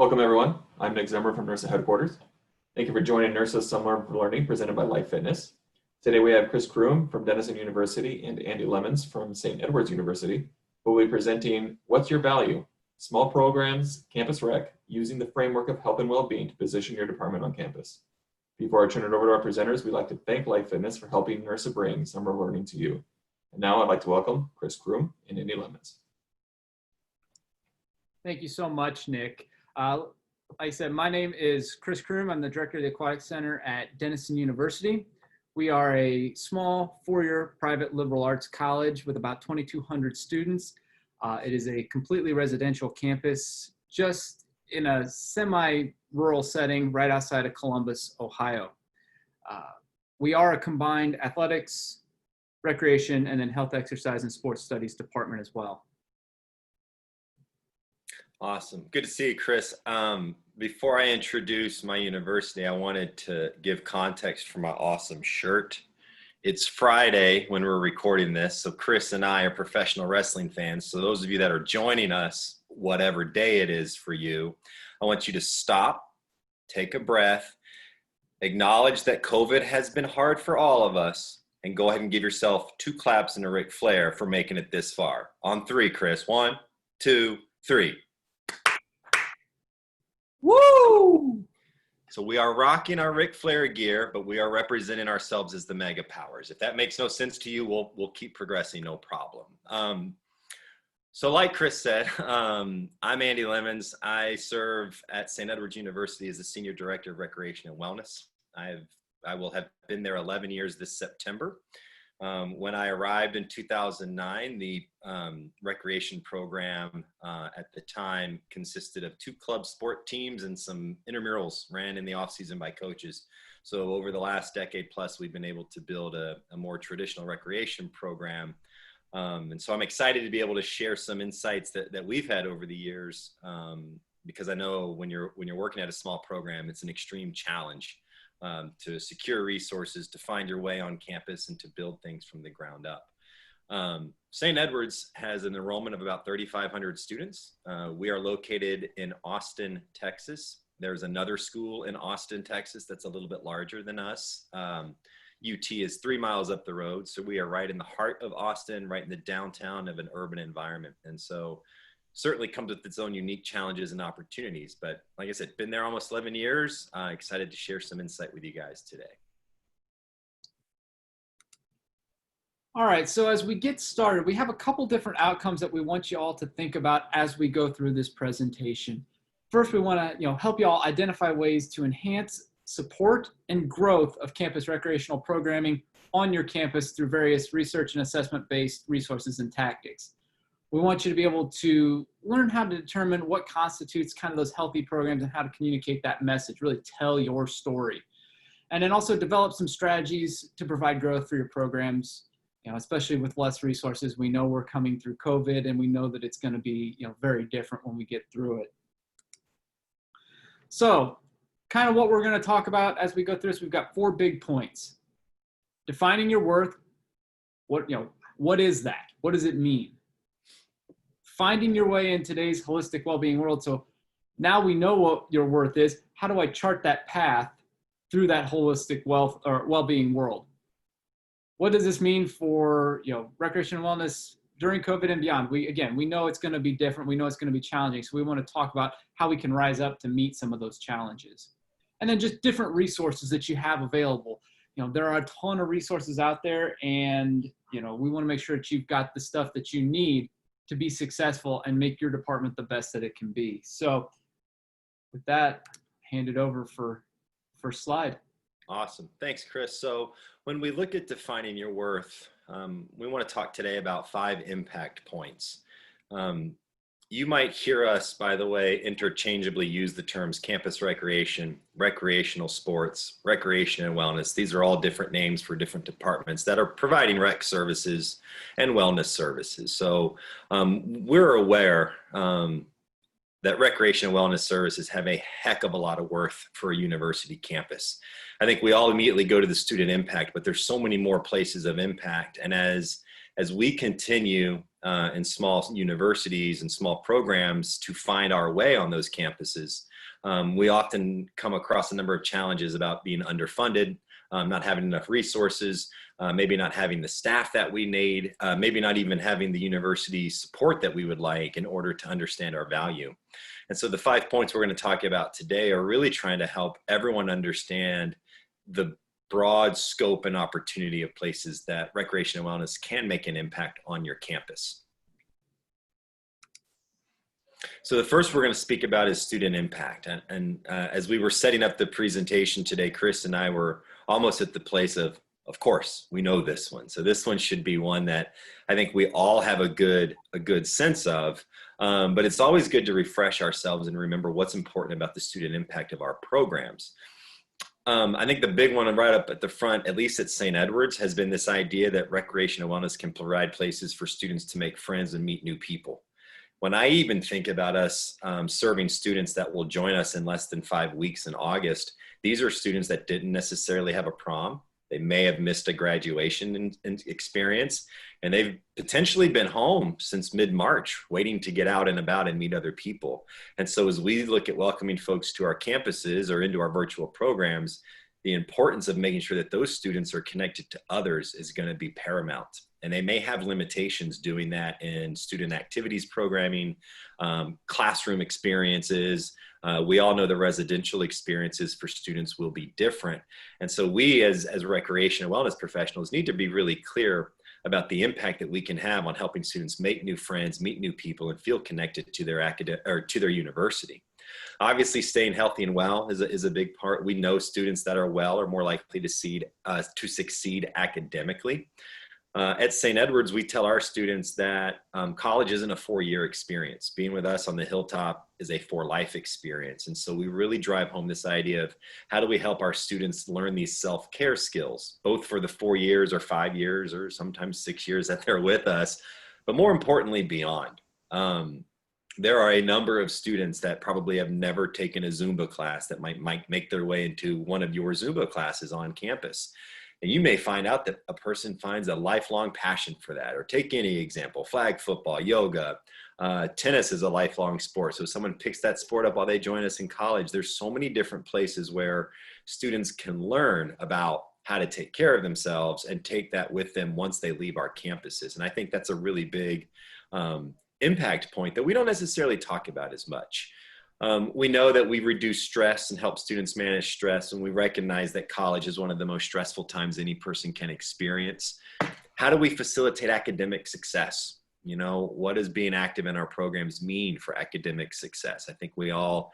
Welcome everyone. I'm Nick Zimmer from NERSA headquarters. Thank you for joining NERSA's Summer Learning presented by Life Fitness. Today we have Chris Crume from Denison University and Andy Lemons from St. Edward's University, who will be presenting What's Your Value? Small Programs, Campus Rec, using the framework of health and well-being to position your department on campus. Before I turn it over to our presenters, we'd like to thank Life Fitness for helping NERSA bring Summer Learning to you. And now I'd like to welcome Chris Crume and Andy Lemons. Thank you so much, Nick. Like I said, my name is Chris Crume. I'm the director of the Aquatic Center at Denison University. We are a small four-year private liberal arts college with about 2,200 students. It is a completely residential campus just in a semi-rural setting right outside of Columbus, Ohio. We are a combined athletics, recreation, and then health, exercise, and sports studies department as well. Awesome. Good to see you, Chris. Before I introduce my university, I wanted to give context for my awesome shirt. It's Friday when we're recording this, so Chris and I are professional wrestling fans. So those of you that are joining us, whatever day it is for you, I want you to stop, take a breath, acknowledge that COVID has been hard for all of us, and go ahead and give yourself 2 claps and a Ric Flair for making it this far. On 3, Chris. 1, 2, 3. Woo! So we are rocking our Ric Flair gear, but we are representing ourselves as the MegaPowers. If that makes no sense to you, we'll keep progressing, no problem. So like Chris said, I'm Andy Lemons. I serve at St. Edward's University as the Senior Director of Recreation and Wellness. I will have been there 11 years this September. When I arrived in 2009, the recreation program at the time consisted of 2 club sport teams and some intramurals ran in the off season by coaches. So over the last decade plus, we've been able to build a more traditional recreation program. And so I'm excited to be able to share some insights that we've had over the years, because I know when you're working at a small program, it's an extreme challenge. To secure resources, to find your way on campus, and to build things from the ground up. St. Edward's has an enrollment of about 3,500 students. We are located in Austin, Texas. There's another school in Austin, Texas that's a little bit larger than us. UT is 3 miles up the road, so we are right in the heart of Austin, right in the downtown of an urban environment. And so certainly comes with its own unique challenges and opportunities. But like I said, been there almost 11 years. Excited to share some insight with you guys today. All right, so as we get started, we have a couple different outcomes that we want you all to think about as we go through this presentation. First, we want to help you all identify ways to enhance support and growth of campus recreational programming on your campus through various research and assessment-based resources and tactics. We want you to be able to learn how to determine what constitutes kind of those healthy programs and how to communicate that message, really tell your story. And then also develop some strategies to provide growth for your programs, especially with less resources. We know we're coming through COVID, and we know that it's going to be, very different when we get through it. So kind of what we're going to talk about as we go through this, we've got 4 big points. Defining your worth. What is that? What does it mean? Finding your way in today's holistic well-being world. So now we know what your worth is. How do I chart that path through that holistic well-being world? What does this mean for recreation and wellness during COVID and beyond? We know it's going to be different. We know it's going to be challenging. So we want to talk about how we can rise up to meet some of those challenges. And then just different resources that you have available. There are a ton of resources out there, and we want to make sure that you've got the stuff that you need to be successful and make your department the best that it can be. So with that, hand it over for first slide. Awesome. Thanks, Chris. So when we look at defining your worth, we want to talk today about 5 impact points. You might hear us, by the way, interchangeably use the terms campus recreation, recreational sports, recreation and wellness. These are all different names for different departments that are providing rec services and wellness services. So we're aware that recreation and wellness services have a heck of a lot of worth for a university campus. I think we all immediately go to the student impact, but there's so many more places of impact. And as we continue in small universities and small programs to find our way on those campuses, we often come across a number of challenges about being underfunded, not having enough resources, maybe not having the staff that we need, maybe not even having the university support that we would like in order to understand our value. And so the 5 points we're going to talk about today are really trying to help everyone understand the broad scope and opportunity of places that recreation and wellness can make an impact on your campus. So the first we're going to speak about is student impact. And as we were setting up the presentation today, Chris and I were almost at the place of course, we know this one. So this one should be one that I think we all have a good sense of, but it's always good to refresh ourselves and remember what's important about the student impact of our programs. I think the big one right up at the front, at least at St. Edward's, has been this idea that recreation and wellness can provide places for students to make friends and meet new people. When I even think about us serving students that will join us in less than 5 weeks in August, these are students that didn't necessarily have a prom. They may have missed a graduation experience, and they've potentially been home since mid-March, waiting to get out and about and meet other people. And so as we look at welcoming folks to our campuses or into our virtual programs, the importance of making sure that those students are connected to others is going to be paramount. And they may have limitations doing that in student activities programming, classroom experiences. We all know the residential experiences for students will be different. And so we as recreation and wellness professionals need to be really clear about the impact that we can have on helping students make new friends, meet new people, and feel connected to their to their university. Obviously, staying healthy and well is a big part. We know students that are well are more likely to succeed academically. At St. Edward's, we tell our students that college isn't a 4-year experience. Being with us on the hilltop is a for-life experience. And so we really drive home this idea of how do we help our students learn these self-care skills, both for the 4 years or 5 years or sometimes 6 years that they're with us, but more importantly, beyond. There are a number of students that probably have never taken a Zumba class that might make their way into one of your Zumba classes on campus. And you may find out that a person finds a lifelong passion for that. Or take any example, flag football, yoga, tennis is a lifelong sport. So if someone picks that sport up while they join us in college, there's so many different places where students can learn about how to take care of themselves and take that with them once they leave our campuses. And I think that's a really big impact point that we don't necessarily talk about as much. We know that we reduce stress and help students manage stress, and we recognize that college is one of the most stressful times any person can experience. How do we facilitate academic success? You know, what does being active in our programs mean for academic success? I think we all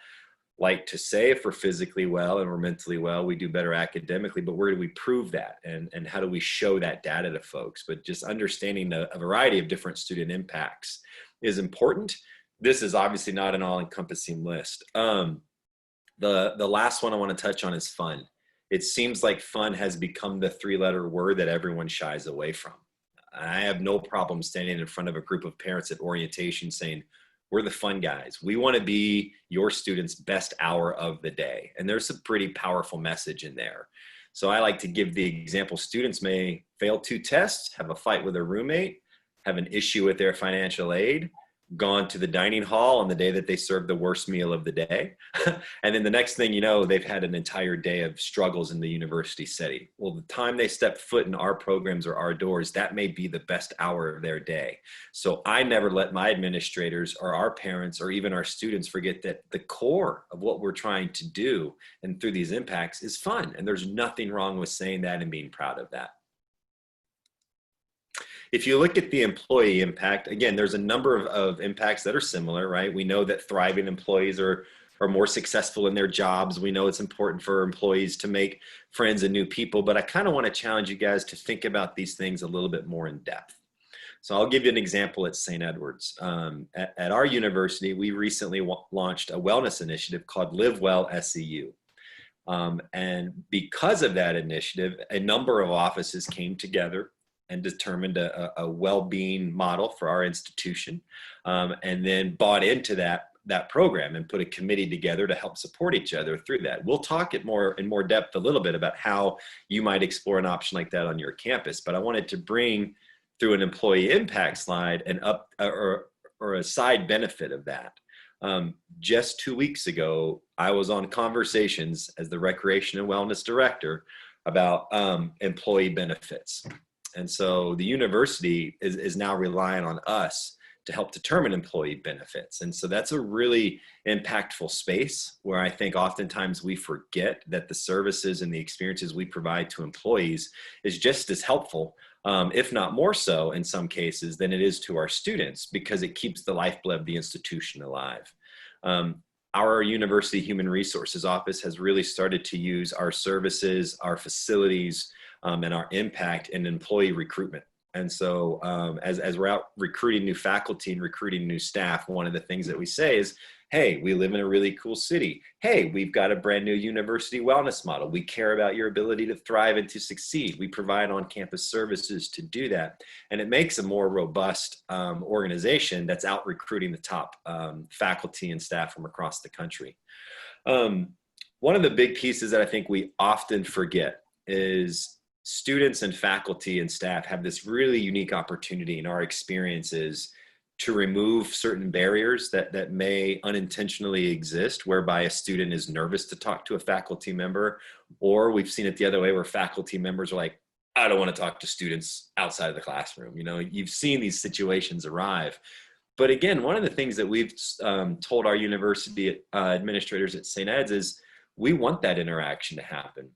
like to say if we're physically well and we're mentally well, we do better academically, but where do we prove that? And how do we show that data to folks? But just understanding a variety of different student impacts is important. This is obviously not an all-encompassing list. The last one I want to touch on is fun. It seems like fun has become the 3-letter word that everyone shies away from. I have no problem standing in front of a group of parents at orientation saying, we're the fun guys. We want to be your students' best hour of the day. And there's a pretty powerful message in there. So I like to give the example, students may fail 2 tests, have a fight with their roommate, have an issue with their financial aid, gone to the dining hall on the day that they served the worst meal of the day. And then the next thing you know, they've had an entire day of struggles in the university setting. Well, the time they step foot in our programs or our doors, that may be the best hour of their day. So I never let my administrators or our parents or even our students forget that the core of what we're trying to do and through these impacts is fun. And there's nothing wrong with saying that and being proud of that. If you look at the employee impact, again, there's a number of impacts that are similar, right? We know that thriving employees are more successful in their jobs. We know it's important for employees to make friends and new people, but I kind of want to challenge you guys to think about these things a little bit more in depth. So I'll give you an example at St. Edward's. At our university, we recently launched a wellness initiative called Live Well SEU. And because of that initiative, a number of offices came together and determined a well-being model for our institution, and then bought into that program and put a committee together to help support each other through that. We'll talk in more depth a little bit about how you might explore an option like that on your campus, but I wanted to bring through an employee impact slide and or a side benefit of that. Just 2 weeks ago, I was on conversations as the Recreation and Wellness Director about employee benefits. And so the university is now relying on us to help determine employee benefits. And so that's a really impactful space where I think oftentimes we forget that the services and the experiences we provide to employees is just as helpful, if not more so in some cases, than it is to our students, because it keeps the lifeblood of the institution alive. Our University Human Resources Office has really started to use our services, our facilities, and our impact in employee recruitment. And so as we're out recruiting new faculty and recruiting new staff, one of the things that we say is, hey, we live in a really cool city. Hey, we've got a brand new university wellness model. We care about your ability to thrive and to succeed. We provide on-campus services to do that. And it makes a more robust organization that's out recruiting the top faculty and staff from across the country. One of the big pieces that I think we often forget is students and faculty and staff have this really unique opportunity in our experiences to remove certain barriers that may unintentionally exist, whereby a student is nervous to talk to a faculty member, or we've seen it the other way where faculty members are like, I don't want to talk to students outside of the classroom. You know, you've seen these situations arrive. But again, one of the things that we've told our university administrators at St. Ed's is we want that interaction to happen.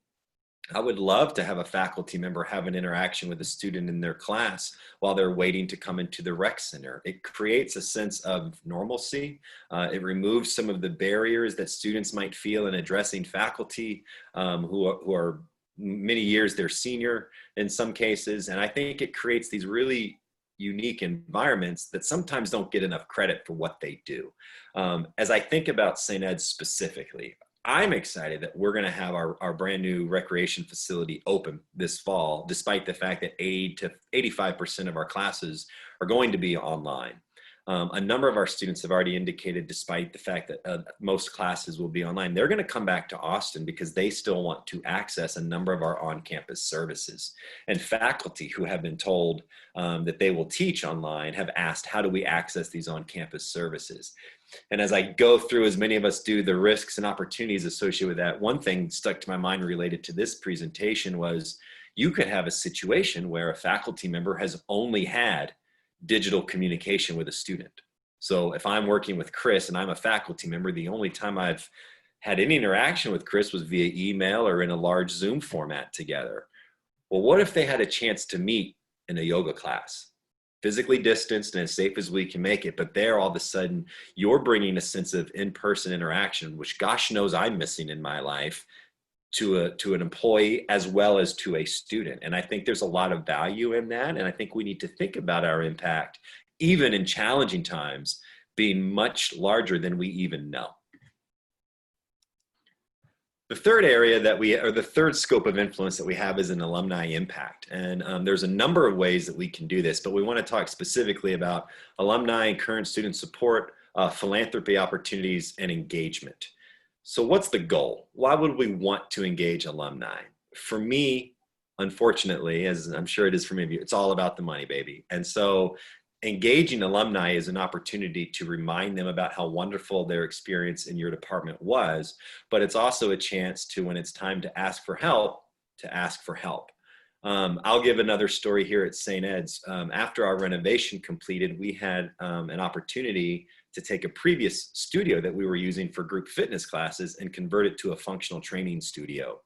I would love to have a faculty member have an interaction with a student in their class while they're waiting to come into the rec center. It creates a sense of normalcy. It removes some of the barriers that students might feel in addressing faculty who are many years their senior in some cases. And I think it creates these really unique environments that sometimes don't get enough credit for what they do. As I think about St. Ed's specifically, I'm excited that we're going to have our brand new recreation facility open this fall, despite the fact that 80 to 85% of our classes are going to be online. A number of our students have already indicated, despite the fact that most classes will be online, they're going to come back to Austin because they still want to access a number of our on-campus services. And faculty who have been told that they will teach online have asked, how do we access these on-campus services? And as I go through, as many of us do, the risks and opportunities associated with that, one thing stuck to my mind related to this presentation was you could have a situation where a faculty member has only had digital communication with a student. So if I'm working with Chris and I'm a faculty member, the only time I've had any interaction with Chris was via email or in a large Zoom format together. Well, what if they had a chance to meet in a yoga class? Physically distanced and as safe as we can make it, but there all of a sudden you're bringing a sense of in-person interaction, which gosh knows I'm missing in my life, to an employee as well as to a student. And I think there's a lot of value in that. And I think we need to think about our impact, even in challenging times, being much larger than we even know. The third area the third scope of influence that we have is an alumni impact. And there's a number of ways that we can do this, but we want to talk specifically about alumni and current student support, philanthropy opportunities, and engagement. So what's the goal? Why would we want to engage alumni? For me, unfortunately, as I'm sure it is for many of you, it's all about the money, baby. And so engaging alumni is an opportunity to remind them about how wonderful their experience in your department was, but it's also a chance to, when it's time to ask for help, to ask for help. I'll give another story here at St. Ed's. After our renovation completed, we had an opportunity to take a previous studio that we were using for group fitness classes and convert it to a functional training studio.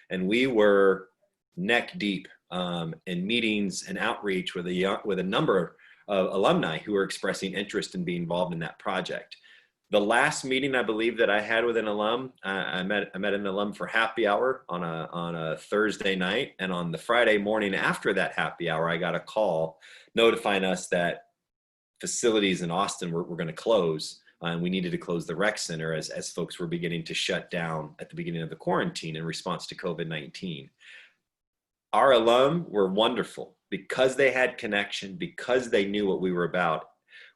And we were neck deep in meetings and outreach with a number of alumni who were expressing interest in being involved in that project. The last meeting I believe that I had with an alum, I met an alum for happy hour on a Thursday night, and on the Friday morning after that happy hour, I got a call notifying us that facilities in Austin were going to close, and we needed to close the rec center as folks were beginning to shut down at the beginning of the quarantine in response to COVID-19. Our alum were wonderful because they had connection, because they knew what we were about.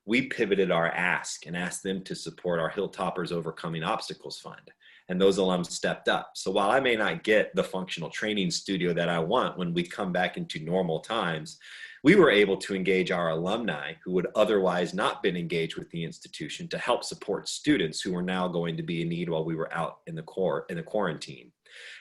we pivoted our ask and asked them to support our Hilltoppers Overcoming Obstacles Fund. And those alums stepped up. So while I may not get the functional training studio that I want when we come back into normal times, we were able to engage our alumni who would otherwise not been engaged with the institution to help support students who were now going to be in need while we were out in the quarantine.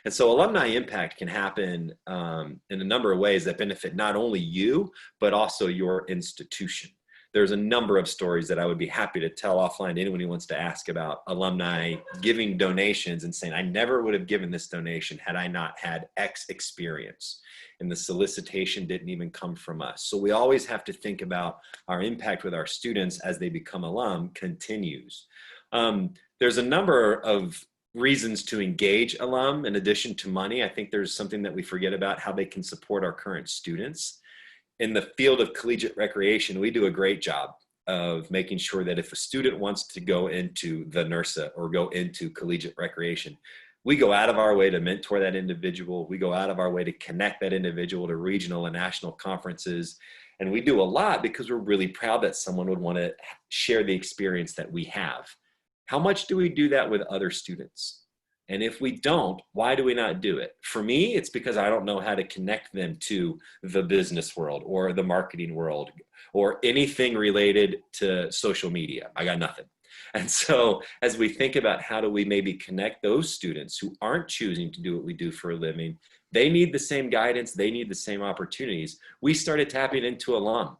And so alumni impact can happen in a number of ways that benefit not only you, but also your institution. There's a number of stories that I would be happy to tell offline to anyone who wants to ask about alumni giving donations and saying, I never would have given this donation had I not had X experience. And the solicitation didn't even come from us. So we always have to think about our impact with our students as they become alum continues. There's a number of reasons to engage alum in addition to money. I think there's something that we forget about, how they can support our current students. In the field of collegiate recreation, we do a great job of making sure that if a student wants to go into the NERSA or go into collegiate recreation, we go out of our way to mentor that individual. We go out of our way to connect that individual to regional and national conferences. And we do a lot because we're really proud that someone would want to share the experience that we have. How much do we do that with other students? And if we don't, why do we not do it? For me, it's because I don't know how to connect them to the business world or the marketing world or anything related to social media. I got nothing. And so as we think about how do we maybe connect those students who aren't choosing to do what we do for a living, they need the same guidance, they need the same opportunities. We started tapping into alum.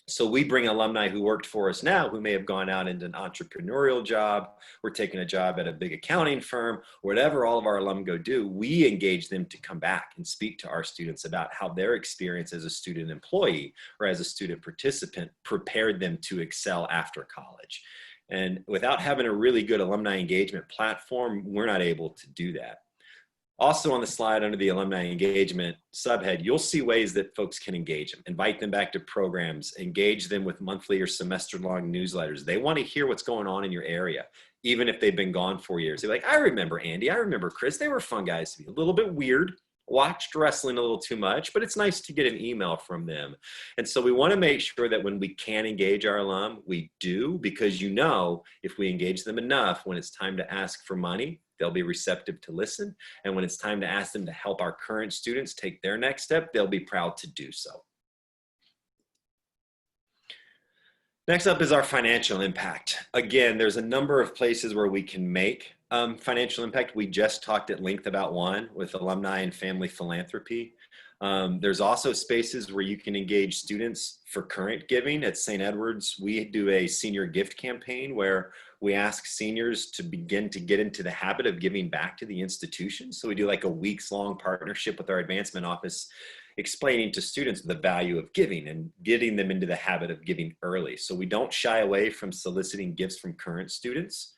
So we bring alumni who worked for us now, who may have gone out into an entrepreneurial job, or taking a job at a big accounting firm, whatever all of our alum go do, we engage them to come back and speak to our students about how their experience as a student employee or as a student participant prepared them to excel after college. And without having a really good alumni engagement platform, we're not able to do that. Also on the slide under the alumni engagement subhead, you'll see ways that folks can engage them, invite them back to programs, engage them with monthly or semester-long newsletters. They want to hear what's going on in your area, even if they've been gone 4 years. They're like, I remember Andy, I remember Chris. They were fun guys to be. A little bit weird, watched wrestling a little too much, but it's nice to get an email from them. And so we want to make sure that when we can engage our alum, we do, because if we engage them enough, when it's time to ask for money, they'll be receptive to listen. And when it's time to ask them to help our current students take their next step, they'll be proud to do so. Next up is our financial impact. Again, there's a number of places where we can make financial impact. We just talked at length about one with alumni and family philanthropy. There's also spaces where you can engage students for current giving. At St. Edward's, we do a senior gift campaign where we ask seniors to begin to get into the habit of giving back to the institution. So we do like a weeks-long partnership with our advancement office, explaining to students the value of giving and getting them into the habit of giving early. So we don't shy away from soliciting gifts from current students.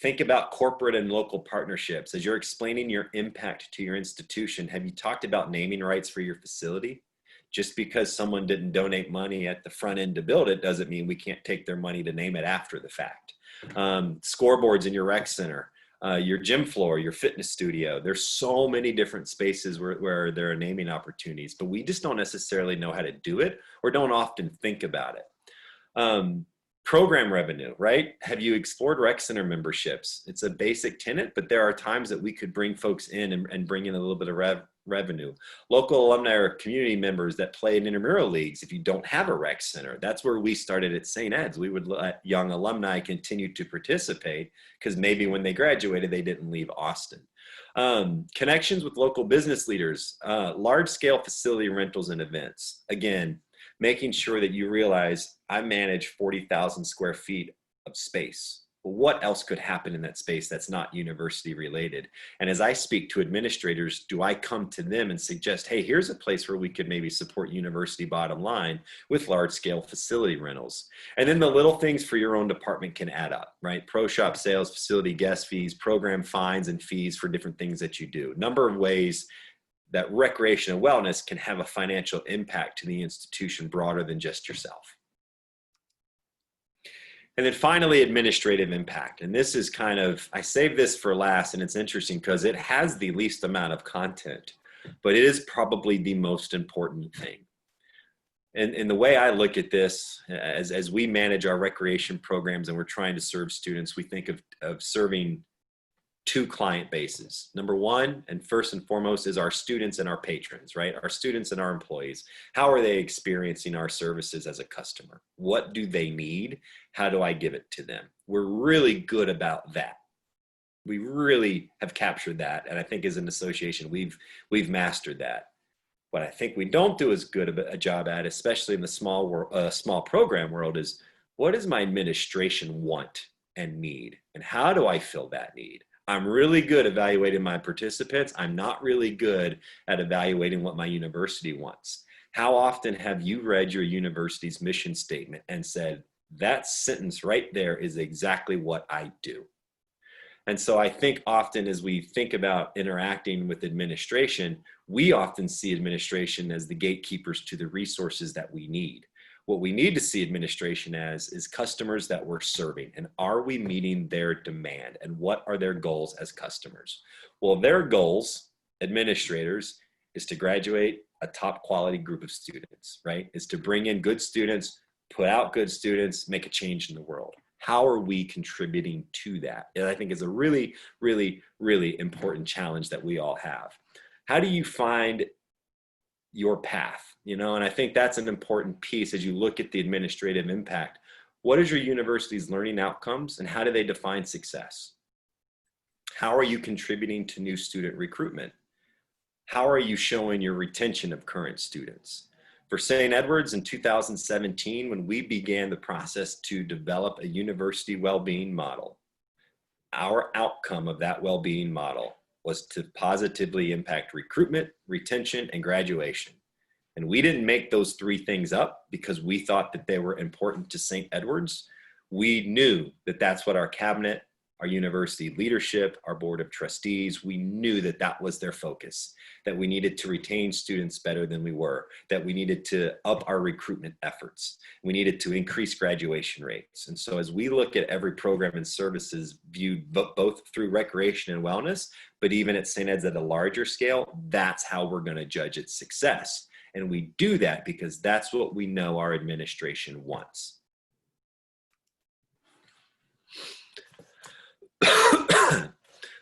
Think about corporate and local partnerships. As you're explaining your impact to your institution, have you talked about naming rights for your facility? Just because someone didn't donate money at the front end to build it doesn't mean we can't take their money to name it after the fact. Scoreboards in your rec center, your gym floor, your fitness studio. There's so many different spaces where there are naming opportunities, but we just don't necessarily know how to do it or don't often think about it. Program revenue, right? Have you explored rec center memberships? It's a basic tenet, but there are times that we could bring folks in and bring in a little bit of revenue. Local alumni or community members that play in intramural leagues, if you don't have a rec center, that's where we started at St. Ed's. We would let young alumni continue to participate because maybe when they graduated, they didn't leave Austin. Connections with local business leaders, large-scale facility rentals and events. Again, making sure that you realize I manage 40,000 square feet of space. What else could happen in that space that's not university related? And as I speak to administrators, do I come to them and suggest, hey, here's a place where we could maybe support university bottom line with large scale facility rentals. And then the little things for your own department can add up, right? Pro shop sales, facility guest fees, program fines and fees for different things that you do. Number of ways that recreation and wellness can have a financial impact to the institution broader than just yourself. And then finally, administrative impact. And this is kind of, I saved this for last, and it's interesting because it has the least amount of content, but it is probably the most important thing. And the way I look at this, as we manage our recreation programs and we're trying to serve students, we think of serving two client bases. Number one, and first and foremost, is our students and our patrons, right? Our students and our employees. How are they experiencing our services as a customer? What do they need? How do I give it to them? We're really good about that. We really have captured that. And I think as an association, we've mastered that. What I think we don't do as good a job at, especially in the small program world, is what does my administration want and need? And how do I fill that need? I'm really good evaluating my participants. I'm not really good at evaluating what my university wants. How often have you read your university's mission statement and said, that sentence right there is exactly what I do? And so I think often as we think about interacting with administration, we often see administration as the gatekeepers to the resources that we need. What we need to see administration as is customers that we're serving, and are we meeting their demand, and what are their goals as customers? Well, their goals, administrators, is to graduate a top quality group of students, right? Is to bring in good students, put out good students, make a change in the world. How are we contributing to that? And I think is a really, really, really important challenge that we all have. How do you find your path? You know, and I think that's an important piece as you look at the administrative impact. What is your university's learning outcomes, and how do they define success? How are you contributing to new student recruitment? How are you showing your retention of current students? For St. Edward's in 2017, when we began the process to develop a university well-being model, our outcome of that well-being model was to positively impact recruitment, retention, and graduation. And we didn't make those three things up because we thought that they were important to St. Edward's. We knew that that's what our cabinet, our university leadership, our board of trustees, we knew that that was their focus, that we needed to retain students better than we were, that we needed to up our recruitment efforts. We needed to increase graduation rates. And so as we look at every program and services viewed both through recreation and wellness, but even at St. Ed's at a larger scale, that's how we're going to judge its success. And we do that because that's what we know our administration wants.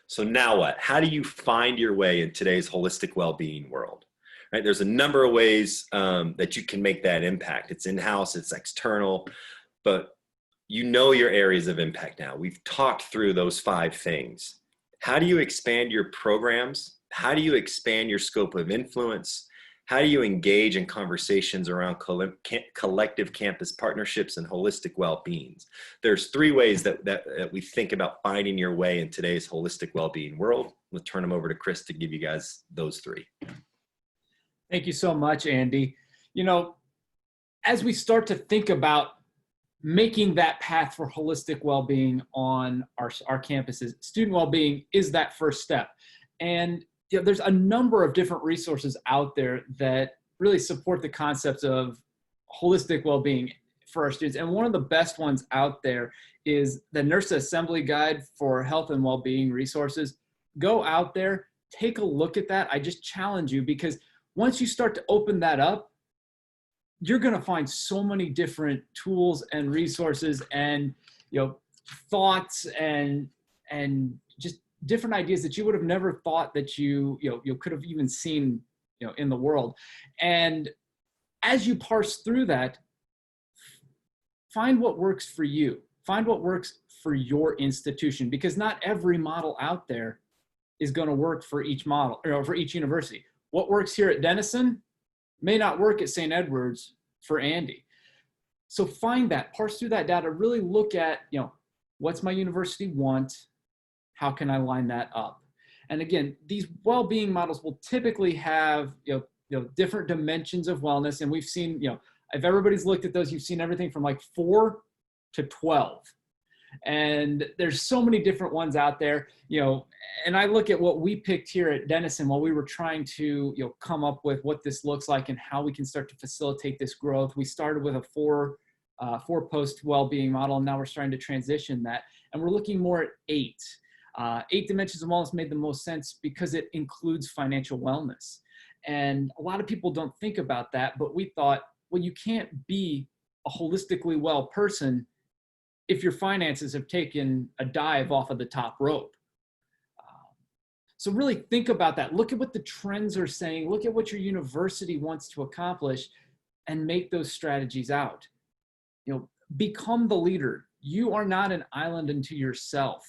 So now what? How do you find your way in today's holistic well-being world? Right? There's a number of ways that you can make that impact. It's in-house, it's external, but you know your areas of impact now. We've talked through those 5 things. How do you expand your programs? How do you expand your scope of influence? How do you engage in conversations around collective campus partnerships and holistic well-being? There's 3 ways that we think about finding your way in today's holistic well-being world. We'll turn them over to Chris to give you guys those 3. Thank you so much, Andy. You know, as we start to think about making that path for holistic well-being on our campuses, student well-being is that first step. And you know, there's a number of different resources out there that really support the concepts of holistic well-being for our students. And one of the best ones out there is the NERSA Assembly Guide for Health and Wellbeing Resources. Go out there, take a look at that. I just challenge you, because once you start to open that up, you're going to find so many different tools and resources and, you know, thoughts and just different ideas that you would have never thought that you could have even seen, you know, in the world. And as you parse through that, find what works for you. Find what works for your institution, because not every model out there is going to work for each model or for each university. What works here at Denison may not work at St. Edward's for Andy. So find that, parse through that data, really look at, you know, what's my university want? How can I line that up? And again, these well-being models will typically have, you know, different dimensions of wellness. And we've seen, you know, if everybody's looked at those, you've seen everything from like 4 to 12. And there's so many different ones out there, you know, and I look at what we picked here at Denison while we were trying to, you know, come up with what this looks like and how we can start to facilitate this growth. We started with a 4-post well-being model, and now we're starting to transition that. And we're looking more at 8. 8 dimensions of wellness made the most sense because it includes financial wellness. And a lot of people don't think about that, but we thought, well, you can't be a holistically well person if your finances have taken a dive off of the top rope. So really think about that. Look at what the trends are saying. Look at what your university wants to accomplish and make those strategies out. Become the leader. You are not an island unto yourself.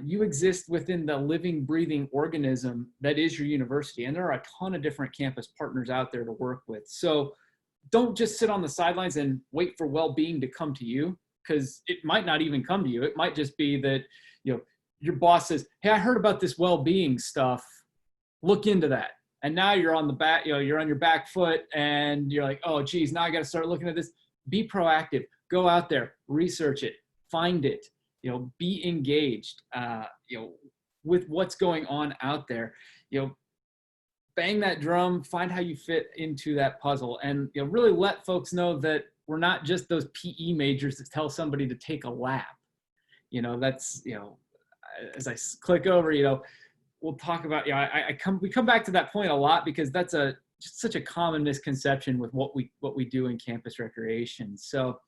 You exist within the living, breathing organism that is your university. And there are a ton of different campus partners out there to work with. So don't just sit on the sidelines and wait for well-being to come to you, because it might not even come to you. It might just be that, your boss says, hey, I heard about this well-being stuff. Look into that. And now you're on the back, you're on your back foot and you're like, oh, geez, now I got to start looking at this. Be proactive. Go out there, research it, find it, be engaged, with what's going on out there. Bang that drum, find how you fit into that puzzle, and really let folks know that we're not just those PE majors that tell somebody to take a lap. That's, as I click over, we'll talk about, we come back to that point a lot because that's just such a common misconception with what we do in campus recreation. So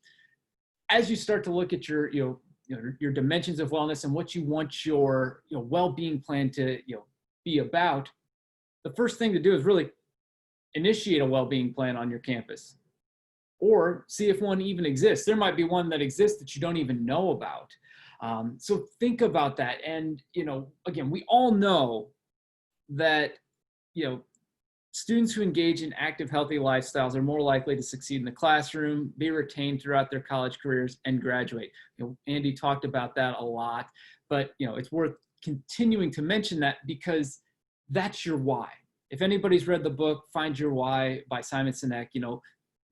as you start to look at your dimensions of wellness and what you want your well-being plan to be about, the first thing to do is really initiate a well-being plan on your campus, or see if one even exists. There might be one that exists that you don't even know about. So think about that. And, again, we all know that, students who engage in active, healthy lifestyles are more likely to succeed in the classroom, be retained throughout their college careers, and graduate. Andy talked about that a lot, but, it's worth continuing to mention that because that's your why. If anybody's read the book, Find Your Why by Simon Sinek,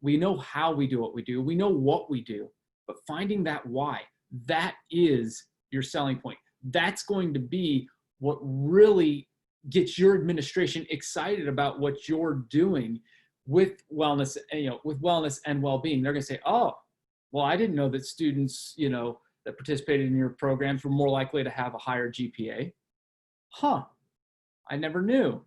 we know how we do what we do. We know what we do, but finding that why, that is your selling point. That's going to be what really gets your administration excited about what you're doing with wellness, with wellness and well-being. They're going to say, oh, well, I didn't know that students, that participated in your programs were more likely to have a higher GPA. Huh, I never knew.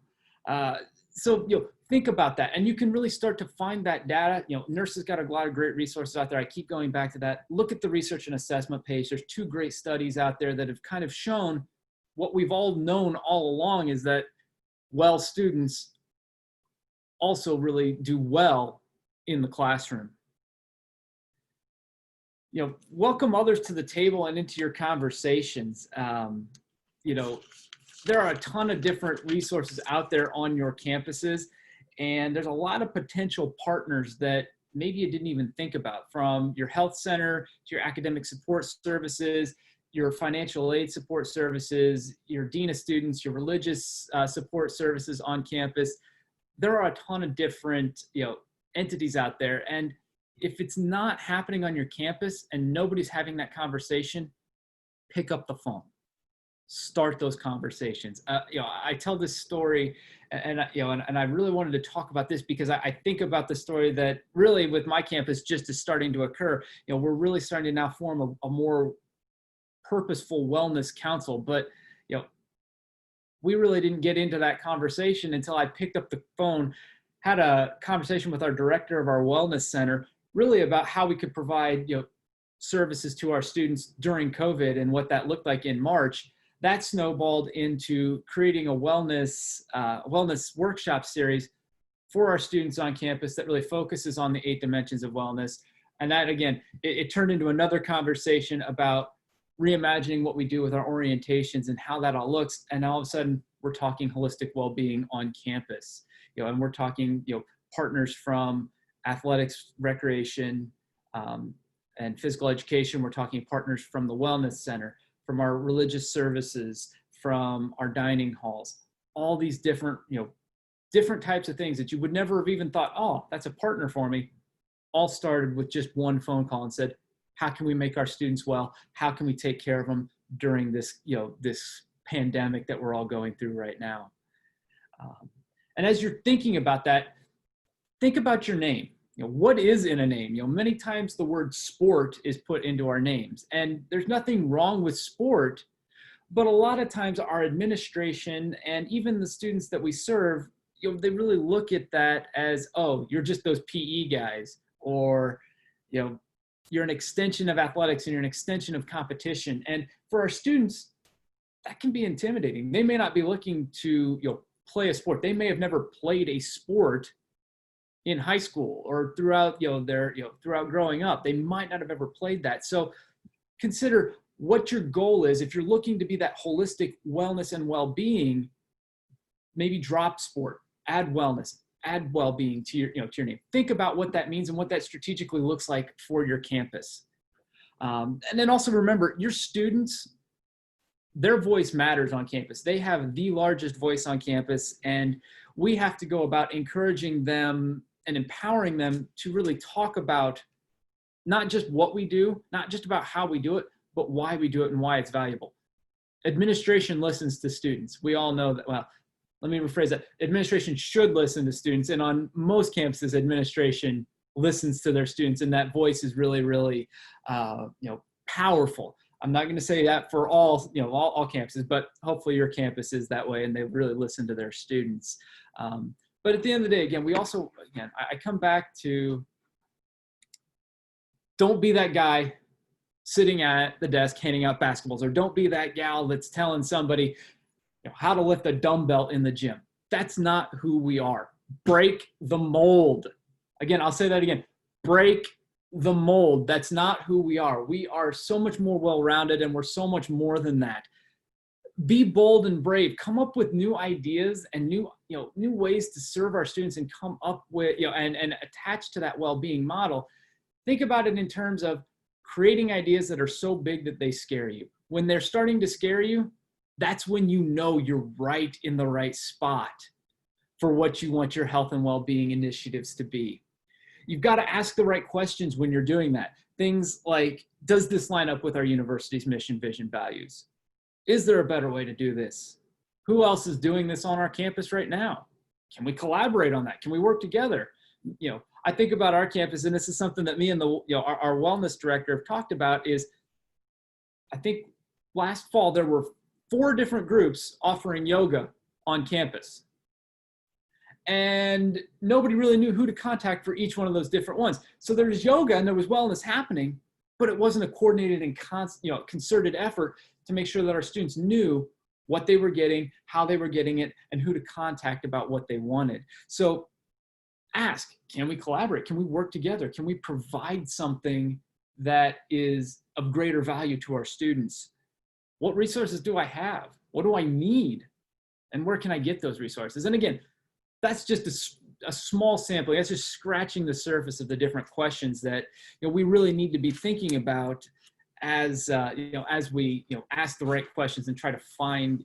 So, think about that. And you can really start to find that data. Nurses got a lot of great resources out there. I keep going back to that. Look at the research and assessment page. There's 2 great studies out there that have kind of shown what we've all known all along, is that well students also really do well in the classroom. Welcome others to the table and into your conversations. There are a ton of different resources out there on your campuses, and there's a lot of potential partners that maybe you didn't even think about, from your health center to your academic support services, your financial aid support services, your dean of students, your religious support services on campus. There are a ton of different entities out there, and if it's not happening on your campus and nobody's having that conversation, pick up the phone. Start those conversations. I tell this story, and I really wanted to talk about this because I think about the story that really with my campus just is starting to occur. We're really starting to now form a more purposeful wellness council, but we really didn't get into that conversation until I picked up the phone, had a conversation with our director of our wellness center, really about how we could provide services to our students during COVID and what that looked like in March. That snowballed into creating a wellness workshop series for our students on campus that really focuses on the 8 dimensions of wellness. And that, again, it turned into another conversation about reimagining what we do with our orientations and how that all looks. And all of a sudden, we're talking holistic well-being on campus. And we're talking, partners from athletics, recreation, and physical education. We're talking partners from the wellness center, from our religious services, from our dining halls, all these different, different types of things that you would never have even thought, oh, that's a partner for me, all started with just one phone call and said, how can we make our students well? How can we take care of them during this, this pandemic that we're all going through right now? And as you're thinking about that, think about your name. What is in a name? Many times the word sport is put into our names, and there's nothing wrong with sport, but a lot of times our administration and even the students that we serve, they really look at that as, oh, you're just those PE guys, or, you're an extension of athletics and you're an extension of competition. And for our students, that can be intimidating. They may not be looking to, play a sport. They may have never played a sport in high school or throughout, throughout growing up. They might not have ever played that. So consider what your goal is. If you're looking to be that holistic wellness and well-being, maybe drop sport, add wellness, add well-being to your, to your name. Think about what that means and what that strategically looks like for your campus. And then also remember, your students, their voice matters on campus. They have the largest voice on campus, and we have to go about encouraging them and empowering them to really talk about not just what we do, not just about how we do it, but why we do it and why it's valuable. Administration listens to students. We all know that. Well, let me rephrase that. Administration should listen to students, and on most campuses, administration listens to their students, and that voice is really, really, powerful. I'm not going to say that for all campuses, but hopefully your campus is that way and they really listen to their students. But at the end of the day, again, I come back to, don't be that guy sitting at the desk handing out basketballs, or don't be that gal that's telling somebody how to lift a dumbbell in the gym. That's not who we are. Break the mold. Again, I'll say that again. Break the mold. That's not who we are. We are so much more well-rounded, and we're so much more than that. Be bold and brave. Come up with new ideas and new ways to serve our students, and come up with, and attach to that well-being model. Think about it in terms of creating ideas that are so big that they scare you. When they're starting to scare you, that's when you're right in the right spot for what you want your health and well-being initiatives to be. You've got to ask the right questions when you're doing that. Things like, does this line up with our university's mission, vision, values? Is there a better way to do this? Who else is doing this on our campus right now? Can we collaborate on that? Can we work together? I think about our campus, and this is something that me and our wellness director have talked about, is I think last fall there were 4 different groups offering yoga on campus. And nobody really knew who to contact for each one of those different ones. So there was yoga and there was wellness happening, but it wasn't a coordinated and concerted effort to make sure that our students knew what they were getting, how they were getting it, and who to contact about what they wanted. So ask, can we collaborate? Can we work together? Can we provide something that is of greater value to our students? What resources do I have? What do I need? And where can I get those resources? And again, that's just a small sampling. That's just scratching the surface of the different questions that we really need to be thinking about as we ask the right questions and try to find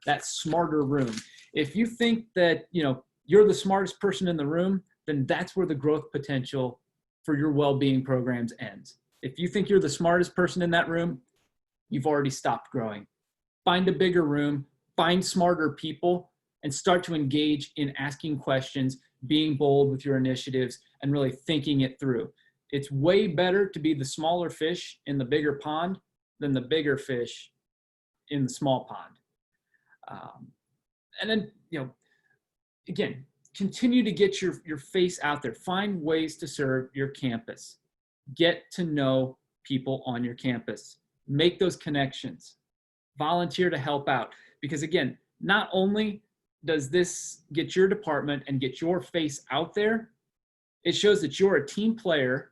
that smarter room. If you think that you're the smartest person in the room, then that's where the growth potential for your well-being programs ends. If you think you're the smartest person in that room, you've already stopped growing. Find a bigger room, find smarter people, and start to engage in asking questions, being bold with your initiatives, and really thinking it through. It's way better to be the smaller fish in the bigger pond than the bigger fish in the small pond. And then, again, continue to get your face out there. Find ways to serve your campus. Get to know people on your campus. Make those connections. Volunteer to help out. Because again, not only does this get your department and get your face out there, it shows that you're a team player.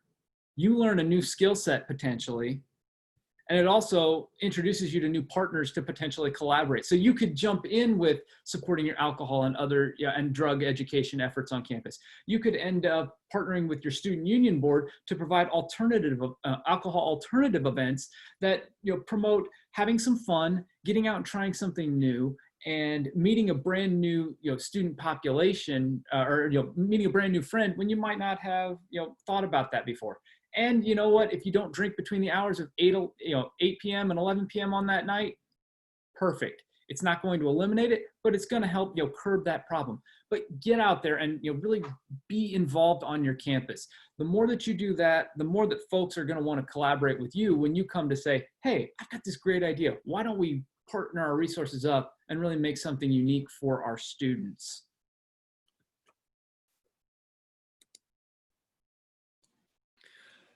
You learn a new skill set potentially, and it also introduces you to new partners to potentially collaborate. So you could jump in with supporting your alcohol and other and drug education efforts on campus. You could end up partnering with your student union board to provide alternative alcohol alternative events that promote having some fun, getting out and trying something new, and meeting a brand new student population, or meeting a brand new friend when you might not have thought about that before. And you know what? If you don't drink between the hours of 8 p.m. and 11 p.m. on that night, perfect. It's not going to eliminate it, but it's going to help curb that problem. But get out there and really be involved on your campus. The more that you do that, the more that folks are going to want to collaborate with you when you come to say, hey, I've got this great idea. Why don't we partner our resources up and really make something unique for our students?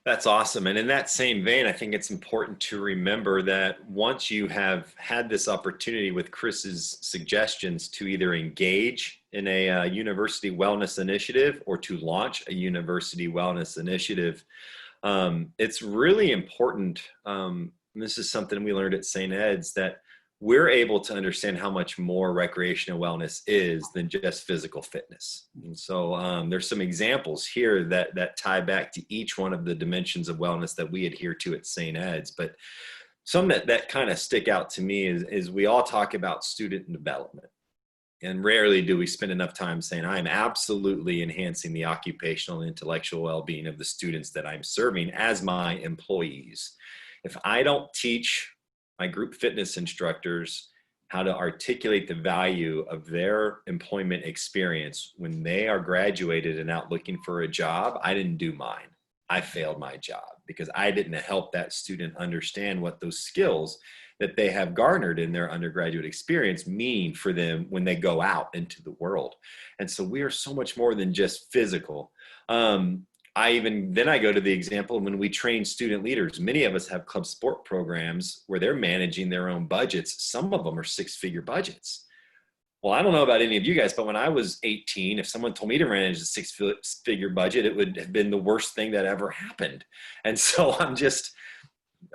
That's awesome. And in that same vein, I think it's important to remember that once you have had this opportunity with Chris's suggestions to either engage in a university wellness initiative or to launch a university wellness initiative, it's really important. And this is something we learned at St. Ed's, that we're able to understand how much more recreational wellness is than just physical fitness. And so there's some examples here that tie back to each one of the dimensions of wellness that we adhere to at St. Ed's. But some that kind of stick out to me is we all talk about student development. And rarely do we spend enough time saying, I'm absolutely enhancing the occupational and intellectual well-being of the students that I'm serving as my employees. If I don't teach my group fitness instructors how to articulate the value of their employment experience when they are graduated and out looking for a job, I didn't do mine. I failed my job because I didn't help that student understand what those skills that they have garnered in their undergraduate experience mean for them when they go out into the world. And so we are so much more than just physical. I go to the example when we train student leaders. Many of us have club sport programs where they're managing their own budgets. Some of them are six-figure budgets. Well, I don't know about any of you guys, but when I was 18, if someone told me to manage a six-figure budget, it would have been the worst thing that ever happened. And so I'm just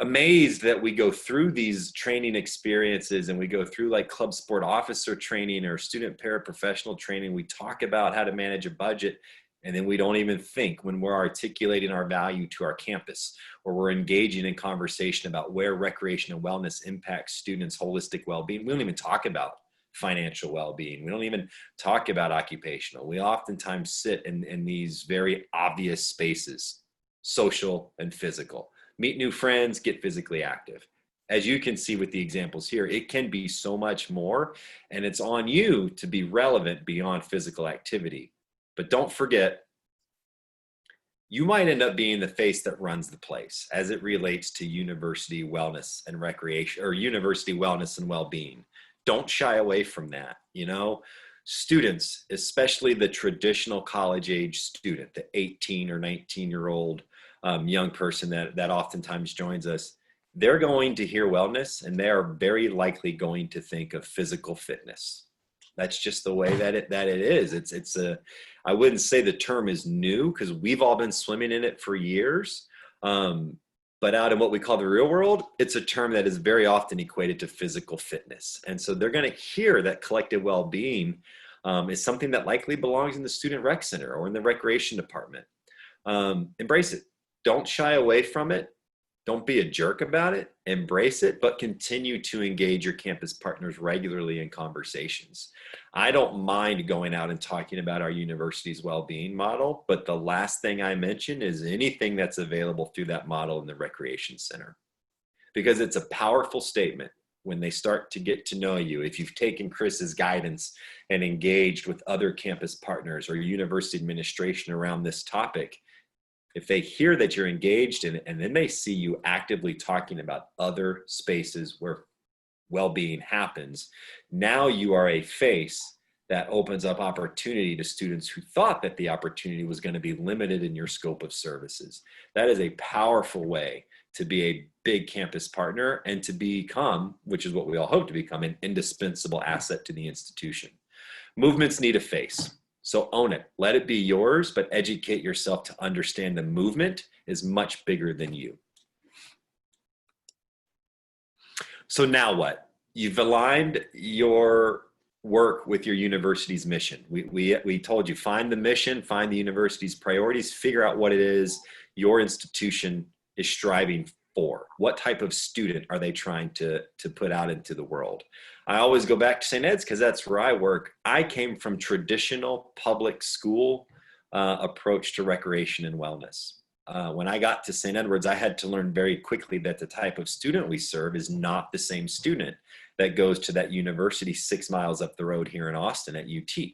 amazed that we go through these training experiences and we go through like club sport officer training or student paraprofessional training. We talk about how to manage a budget. And then we don't even think when we're articulating our value to our campus, or we're engaging in conversation about where recreation and wellness impacts students' holistic well-being. We don't even talk about financial well-being. We don't even talk about occupational. We oftentimes sit in these very obvious spaces, social and physical. Meet new friends, get physically active. As you can see with the examples here, it can be so much more, and it's on you to be relevant beyond physical activity. But don't forget, you might end up being the face that runs the place as it relates to university wellness and recreation, or university wellness and well-being. Don't shy away from that. You know, students, especially the traditional college age student, the 18 or 19-year-old young person that oftentimes joins us, they're going to hear wellness and they are very likely going to think of physical fitness. That's just the way that it is. I wouldn't say the term is new because we've all been swimming in it for years. But out in what we call the real world, it's a term that is very often equated to physical fitness. And so they're going to hear that collective well-being is something that likely belongs in the student rec center or in the recreation department. Embrace it. Don't shy away from it. Don't be a jerk about it, embrace it, but continue to engage your campus partners regularly in conversations. I don't mind going out and talking about our university's well-being model, but the last thing I mention is anything that's available through that model in the recreation center. Because it's a powerful statement when they start to get to know you. If you've taken Chris's guidance and engaged with other campus partners or university administration around this topic, if they hear that you're engaged in it and then they see you actively talking about other spaces where well-being happens, now you are a face that opens up opportunity to students who thought that the opportunity was going to be limited in your scope of services. That is a powerful way to be a big campus partner and to become, which is what we all hope to become, an indispensable asset to the institution. Movements need a face. So own it, let it be yours, but educate yourself to understand the movement is much bigger than you. So now what? You've aligned your work with your university's mission. We told you, find the mission, find the university's priorities, figure out what it is your institution is striving for. What type of student are they trying to put out into the world? I always go back to St. Ed's because that's where I work. I came from traditional public school approach to recreation and wellness. When I got to St. Edward's, I had to learn very quickly that the type of student we serve is not the same student that goes to that university 6 miles up the road here in Austin at UT.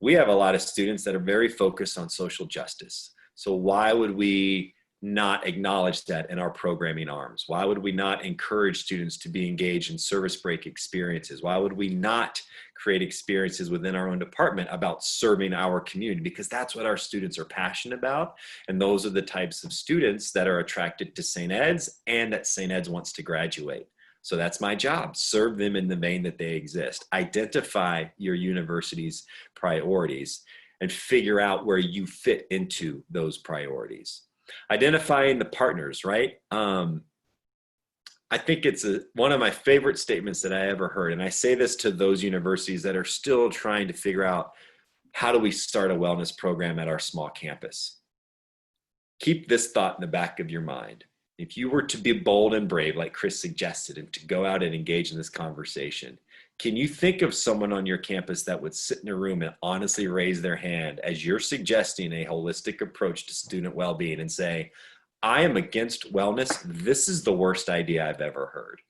We have a lot of students that are very focused on social justice. So why would we not acknowledge that in our programming arms? Why would we not encourage students to be engaged in service break experiences? Why would we not create experiences within our own department about serving our community? Because that's what our students are passionate about. And those are the types of students that are attracted to St. Ed's and that St. Ed's wants to graduate. So that's my job, serve them in the vein that they exist. Identify your university's priorities and figure out where you fit into those priorities. Identifying the partners, right? I think it's one of my favorite statements that I ever heard. And I say this to those universities that are still trying to figure out, how do we start a wellness program at our small campus? Keep this thought in the back of your mind. If you were to be bold and brave, like Chris suggested, and to go out and engage in this conversation, can you think of someone on your campus that would sit in a room and honestly raise their hand as you're suggesting a holistic approach to student well-being and say, I am against wellness. This is the worst idea I've ever heard?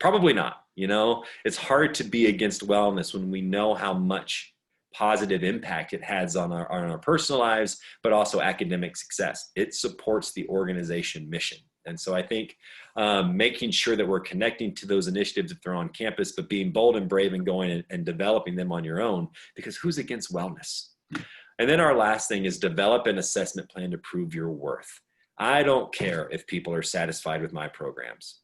Probably not. You know, it's hard to be against wellness when we know how much positive impact it has on our personal lives, but also academic success. It supports the organization mission. And so I think making sure that we're connecting to those initiatives if they're on campus, but being bold and brave and going and developing them on your own, because who's against wellness? And then our last thing is develop an assessment plan to prove your worth. I don't care if people are satisfied with my programs.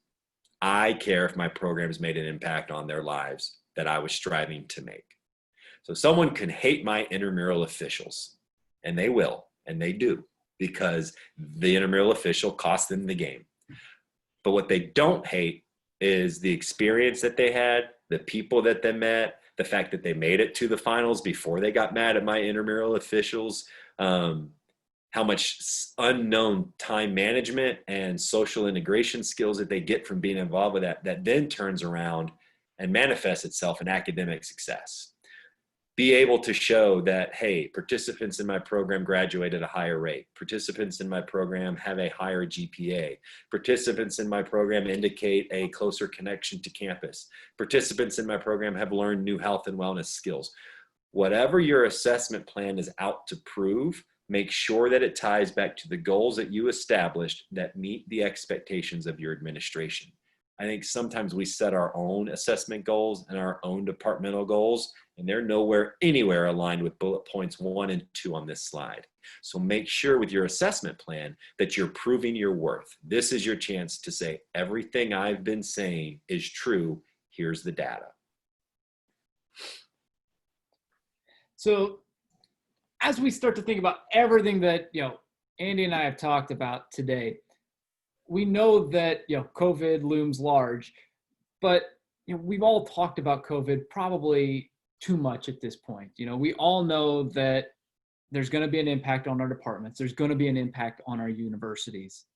I care if my programs made an impact on their lives that I was striving to make. So someone can hate my intramural officials, and they will, and they do, because the intramural official cost them the game. But what they don't hate is the experience that they had, the people that they met, the fact that they made it to the finals before they got mad at my intramural officials, how much unknown time management and social integration skills that they get from being involved with that then turns around and manifests itself in academic success. Be able to show that, hey, participants in my program graduate at a higher rate. Participants in my program have a higher GPA. Participants in my program indicate a closer connection to campus. Participants in my program have learned new health and wellness skills. Whatever your assessment plan is out to prove, make sure that it ties back to the goals that you established that meet the expectations of your administration. I think sometimes we set our own assessment goals and our own departmental goals, and they're nowhere anywhere aligned with bullet points 1 and 2 on this slide. So make sure with your assessment plan that you're proving your worth. This is your chance to say, everything I've been saying is true. Here's the data. So as we start to think about everything that, Andy and I have talked about today, we know that, COVID looms large, but we've all talked about COVID probably too much at this point. We all know that there's going to be an impact on our departments. There's going to be an impact on our universities.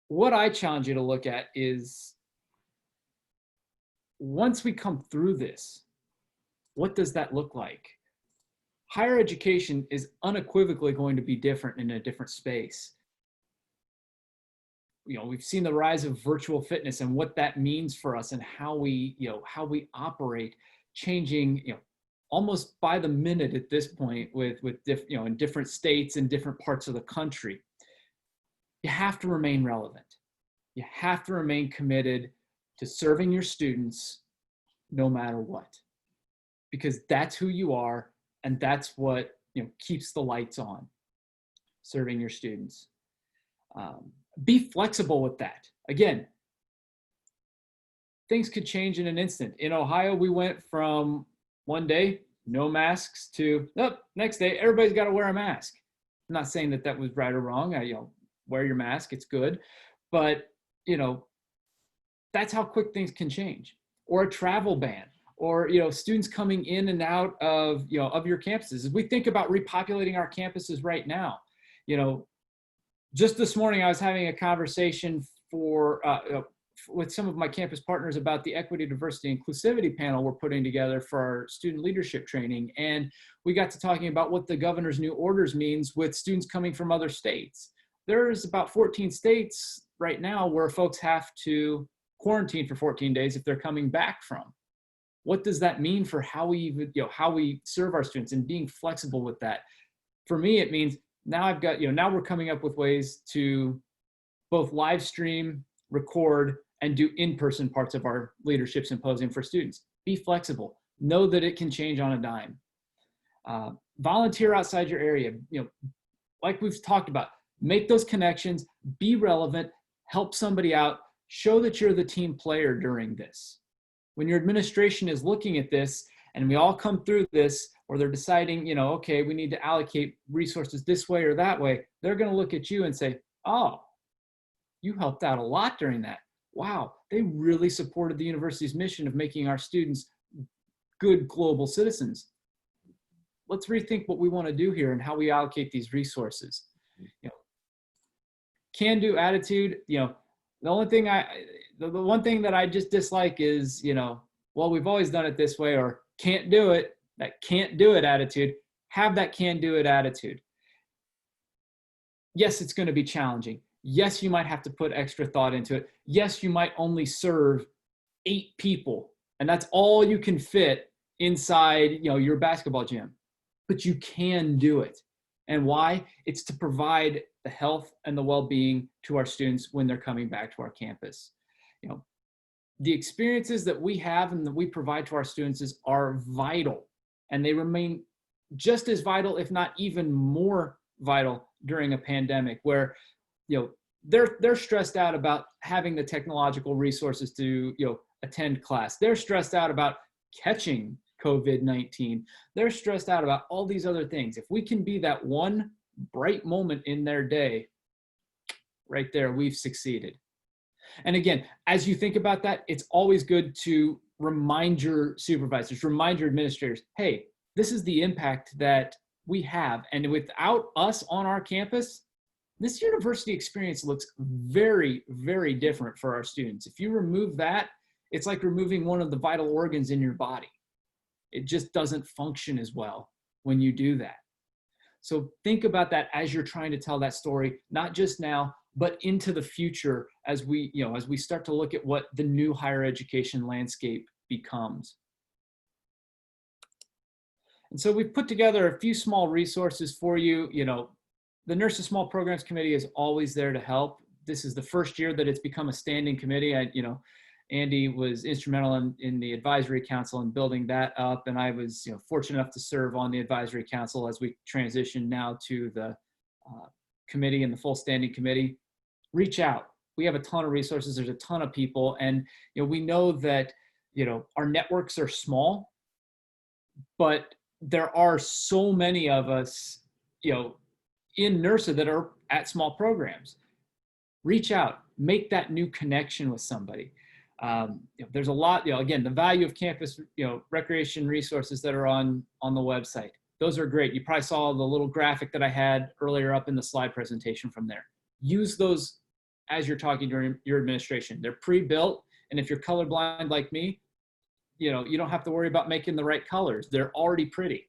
What I challenge you to look at is, once we come through this, what does that look like? Higher education is unequivocally going to be different in a different space. We've seen the rise of virtual fitness and what that means for us and how we operate, changing, almost by the minute at this point in different states and different parts of the country. You have to remain relevant. You have to remain committed to serving your students no matter what, because that's who you are and that's what keeps the lights on, serving your students. Be flexible with that. Again, things could change in an instant. In Ohio, we went from one day, no masks, to next day, everybody's got to wear a mask. I'm not saying that was right or wrong. Wear your mask, it's good. But, that's how quick things can change. Or a travel ban, or, students coming in and out of your campuses. As we think about repopulating our campuses right now, just this morning, I was having a conversation with some of my campus partners about the equity, diversity, inclusivity panel we're putting together for our student leadership training. And we got to talking about what the governor's new orders means with students coming from other states. There's about 14 states right now where folks have to quarantine for 14 days if they're coming back from. What does that mean for how we serve our students and being flexible with that? For me, it means now I've got, now we're coming up with ways to both live stream, record, and do in-person parts of our leadership symposium for students. Be flexible. Know that it can change on a dime. Volunteer outside your area. Like we've talked about, make those connections, be relevant, help somebody out, show that you're the team player during this. When your administration is looking at this and we all come through this, or they're deciding, okay, we need to allocate resources this way or that way, they're going to look at you and say, oh, you helped out a lot during that. Wow, they really supported the university's mission of making our students good global citizens. Let's rethink what we want to do here and how we allocate these resources. Can-do attitude. The one thing that I just dislike is, well, we've always done it this way, or can't do it. That can't do it attitude. Have that can do it attitude. Yes, it's going to be challenging. Yes, you might have to put extra thought into it. Yes, you might only serve 8 people, and that's all you can fit inside, your basketball gym. But you can do it. And why? It's to provide the health and the well-being to our students when they're coming back to our campus. The experiences that we have and that we provide to our students are vital, and they remain just as vital, if not even more vital, during a pandemic where, they're stressed out about having the technological resources to, attend class. They're stressed out about catching COVID-19. They're stressed out about all these other things. If we can be that one bright moment in their day, right there, we've succeeded. And again, as you think about that, it's always good to remind your supervisors, remind your administrators, hey, this is the impact that we have. And without us on our campus, this university experience looks very, very different for our students. If you remove that, it's like removing one of the vital organs in your body. It just doesn't function as well when you do that. So think about that as you're trying to tell that story, not just now, but into the future as we start to look at what the new higher education landscape becomes. And so we've put together a few small resources for you. The Nurses Small Programs Committee is always there to help. This is the first year that it's become a standing committee. Andy was instrumental in the advisory council and building that up. And I was fortunate enough to serve on the advisory council as we transition now to the committee and the full standing committee. Reach out. We have a ton of resources. There's a ton of people. And we know that our networks are small, but there are so many of us in NERSA that are at small programs. Reach out. Make that new connection with somebody. There's a lot, again, the value of campus, recreation resources that are on the website. Those are great. You probably saw the little graphic that I had earlier up in the slide presentation from there. Use those as you're talking during your administration. They're pre-built, and if you're colorblind like me, you don't have to worry about making the right colors. They're already pretty.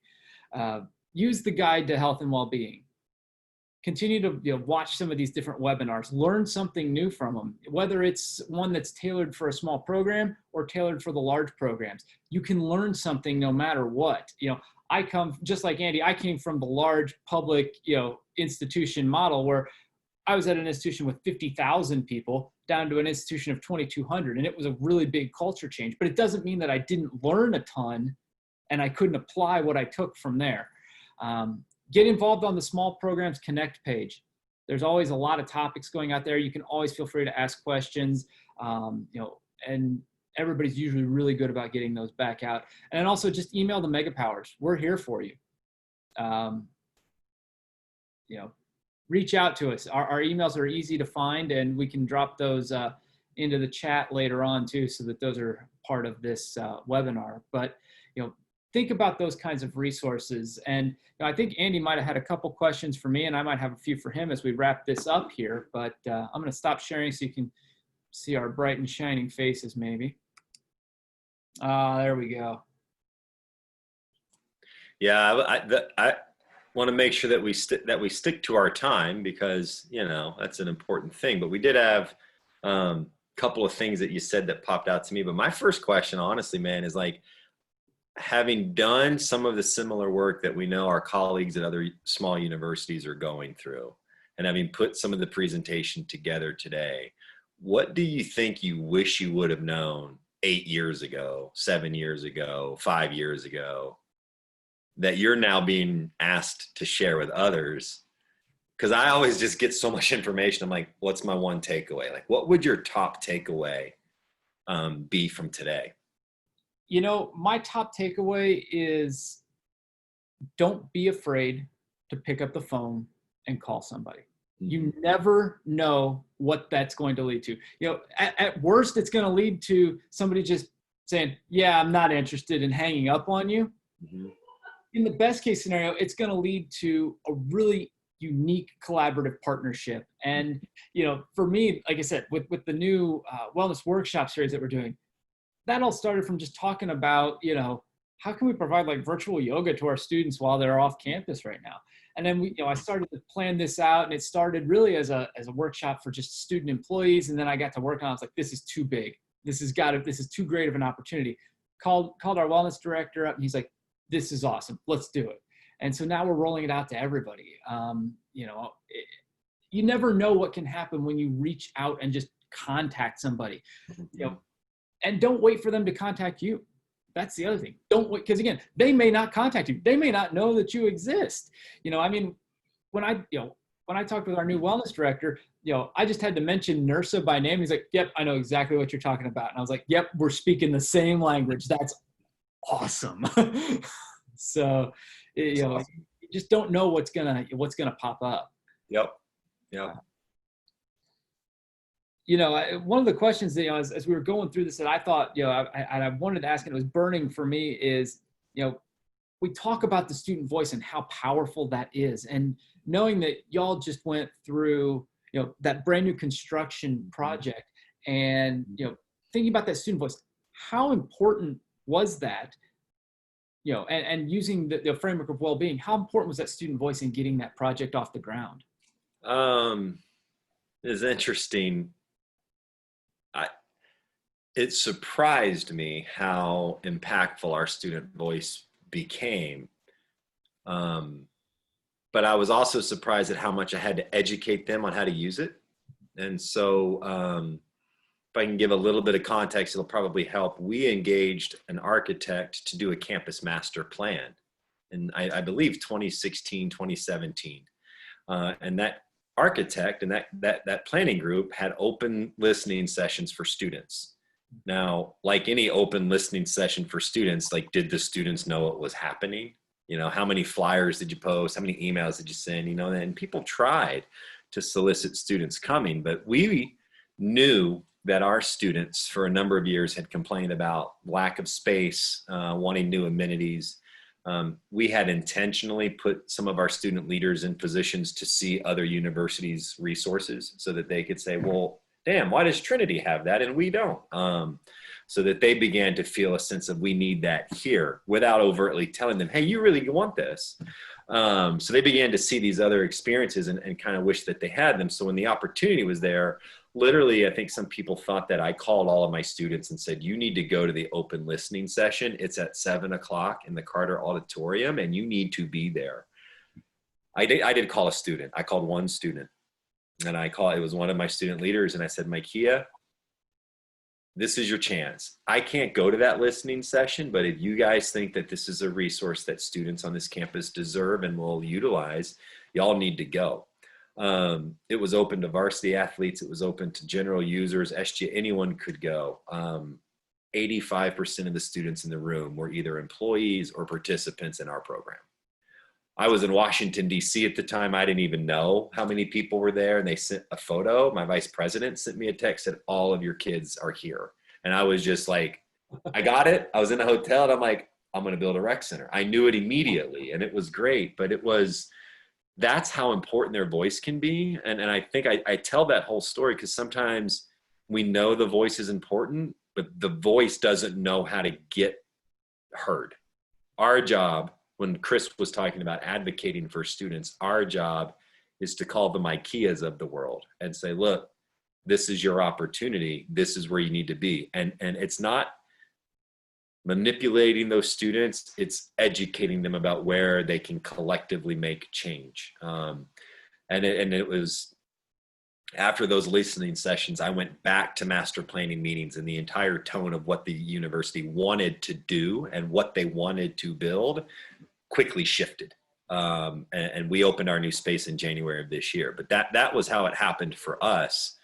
Use the guide to health and well-being. Continue to watch some of these different webinars, learn something new from them, whether it's one that's tailored for a small program or tailored for the large programs. You can learn something no matter what. I come, just like Andy, I came from the large public, institution model where I was at an institution with 50,000 people down to an institution of 2,200. And it was a really big culture change, but it doesn't mean that I didn't learn a ton and I couldn't apply what I took from there. Get involved on the Small Programs Connect page. There's always a lot of topics going out there. You can always feel free to ask questions, and everybody's usually really good about getting those back out. And then also just email the MegaPowers. We're here for you. Reach out to us. Our emails are easy to find, and we can drop those into the chat later on too, so that those are part of this webinar. But think about those kinds of resources. And I think Andy might have had a couple questions for me, and I might have a few for him as we wrap this up here. But I'm going to stop sharing so you can see our bright and shining faces maybe. There we go. Yeah, I want to make sure that we stick to our time, because that's an important thing. But we did have a couple of things that you said that popped out to me. But my first question, honestly, man, is like, having done some of the similar work that we know our colleagues at other small universities are going through, and having put some of the presentation together today, what do you think you wish you would have known 8 years ago, 7 years ago, 5 years ago, that you're now being asked to share with others? Because I always just get so much information. I'm like, what's my one takeaway? Like, what would your top takeaway be from today? You know, my top takeaway is don't be afraid to pick up the phone and call somebody. You never know what that's going to lead to. You know, at worst, it's going to lead to somebody just saying, yeah, I'm not interested, and hanging up on you. Mm-hmm. In the best case scenario, it's going to lead to a really unique collaborative partnership. And, you know, for me, like I said, with the new wellness workshop series that we're doing, that all started from just talking about, you know, how can we provide like virtual yoga to our students while they're off campus right now? And then I started to plan this out, and it started really as a workshop for just student employees. And then I got to work on it. I was like, this is too big. This is too great of an opportunity. Called our wellness director up, and he's like, this is awesome. Let's do it. And so now we're rolling it out to everybody. You know, you never know what can happen when you reach out and just contact somebody, you know, and don't wait for them to contact you. That's the other thing. Don't wait, because again, they may not contact you. They may not know that you exist. You know, I mean, when I talked with our new wellness director, you know, I just had to mention NERSA by name. He's like, yep, I know exactly what you're talking about. And I was like, yep, we're speaking the same language. That's awesome. So, you know, you just don't know what's gonna pop up. Yep. You know, one of the questions that, you know, as we were going through this, that I thought, you know, I wanted to ask, and it was burning for me, is, you know, we talk about the student voice and how powerful that is, and knowing that y'all just went through, you know, that brand new construction project, and, you know, thinking about that student voice, how important was that? You know, and using the framework of well-being, how important was that student voice in getting that project off the ground? It's interesting. It surprised me how impactful our student voice became. But I was also surprised at how much I had to educate them on how to use it. And so if I can give a little bit of context, it'll probably help. We engaged an architect to do a campus master plan. And I believe 2016, 2017. And that architect and that planning group had open listening sessions for students. Now, like any open listening session for students, like, did the students know what was happening? You know, how many flyers did you post? How many emails did you send? You know, and people tried to solicit students coming, but we knew that our students for a number of years had complained about lack of space, wanting new amenities. We had intentionally put some of our student leaders in positions to see other universities' resources so that they could say, well, damn, why does Trinity have that and we don't? So that they began to feel a sense of, we need that here, without overtly telling them, hey, you really want this. So they began to see these other experiences and kind of wish that they had them. So when the opportunity was there, literally, I think some people thought that I called all of my students and said, you need to go to the open listening session. It's at 7:00 in the Carter Auditorium, and you need to be there. I did call a student. I called one student, and it was one of my student leaders. And I said, Micaiah, this is your chance. I can't go to that listening session, but if you guys think that this is a resource that students on this campus deserve and will utilize, y'all need to go. It was open to varsity athletes. It was open to general users, SG, anyone could go. 85% of the students in the room were either employees or participants in our program. I was in Washington, D.C. at the time. I didn't even know how many people were there, and they sent a photo. My vice president sent me a text, said, all of your kids are here. And I was just like, I got it. I was in a hotel, and I'm like, I'm going to build a rec center. I knew it immediately, and it was great, but that's how important their voice can be. And I think I tell that whole story because sometimes we know the voice is important, but the voice doesn't know how to get heard. Our job, when Chris was talking about advocating for students, our job is to call the Micaiahs of the world and say, look, this is your opportunity. This is where you need to be. And it's not manipulating those students. It's educating them about where they can collectively make change. And it was after those listening sessions, I went back to master planning meetings, and the entire tone of what the university wanted to do and what they wanted to build quickly shifted. And we opened our new space in January of this year. But that was how it happened for us.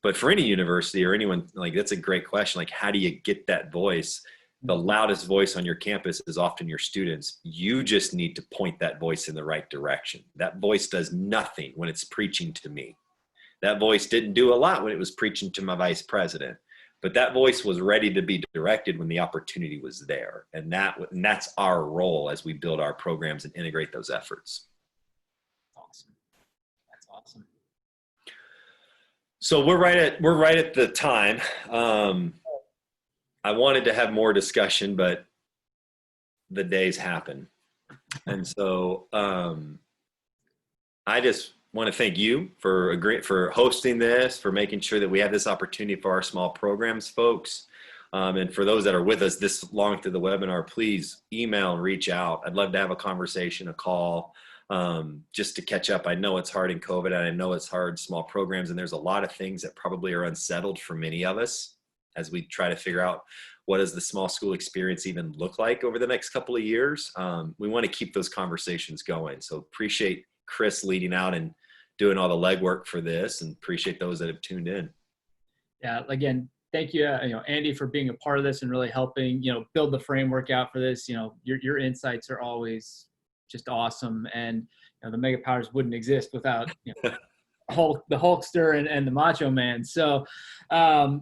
But for any university or anyone, like, that's a great question. Like, how do you get that voice? The loudest voice on your campus is often your students. You just need to point that voice in the right direction. That voice does nothing when it's preaching to me. That voice didn't do a lot when it was preaching to my vice president, but that voice was ready to be directed when the opportunity was there. And that's our role as we build our programs and integrate those efforts. Awesome. That's awesome. So we're right at the time. I wanted to have more discussion, but the days happen. And so I just want to thank you for hosting this, for making sure that we have this opportunity for our small programs folks. And for those that are with us this long through the webinar, please email and reach out. I'd love to have a conversation, a call, just to catch up. I know it's hard in COVID, and I know it's hard, small programs, and there's a lot of things that probably are unsettled for many of us as we try to figure out what does the small school experience even look like over the next couple of years. We want to keep those conversations going. So appreciate Chris leading out and doing all the legwork for this, and appreciate those that have tuned in. Yeah, again, thank you, Andy, for being a part of this and really helping, build the framework out for this. Your insights are always just awesome, and the MegaPowers wouldn't exist without the Hulkster and the Macho Man. So, and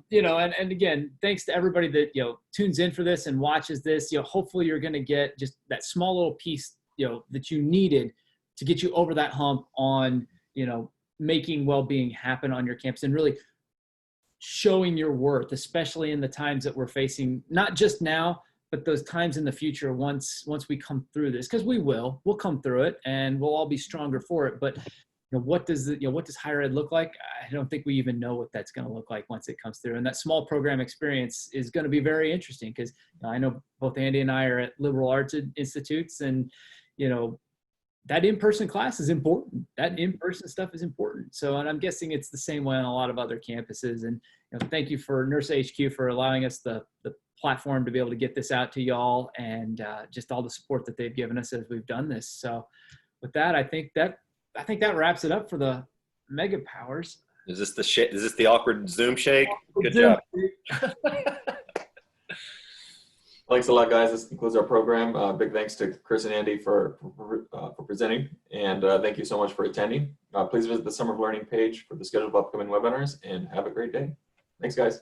again, thanks to everybody that tunes in for this and watches this. Hopefully you're going to get just that small little piece that you needed to get you over that hump on making well-being happen on your campus, and really showing your worth, especially in the times that we're facing, not just now, but those times in the future once we come through this, because we'll come through it and we'll all be stronger for it. But what does higher ed look like? I don't think we even know what that's going to look like once it comes through. And that small program experience is going to be very interesting, because I know both Andy and I are at liberal arts institutes, and that in-person class is important. That in-person stuff is important. So, and I'm guessing it's the same way on a lot of other campuses. And thank you for Nurse HQ for allowing us the platform to be able to get this out to y'all, and just all the support that they've given us as we've done this. So with that, I think that wraps it up for the MegaPowers. Is this the awkward Zoom shake? Good job. Thanks a lot, guys. This concludes our program. Big thanks to Chris and Andy for presenting, and thank you so much for attending. Please visit the Summer of Learning page for the schedule of upcoming webinars, and have a great day. Thanks, guys.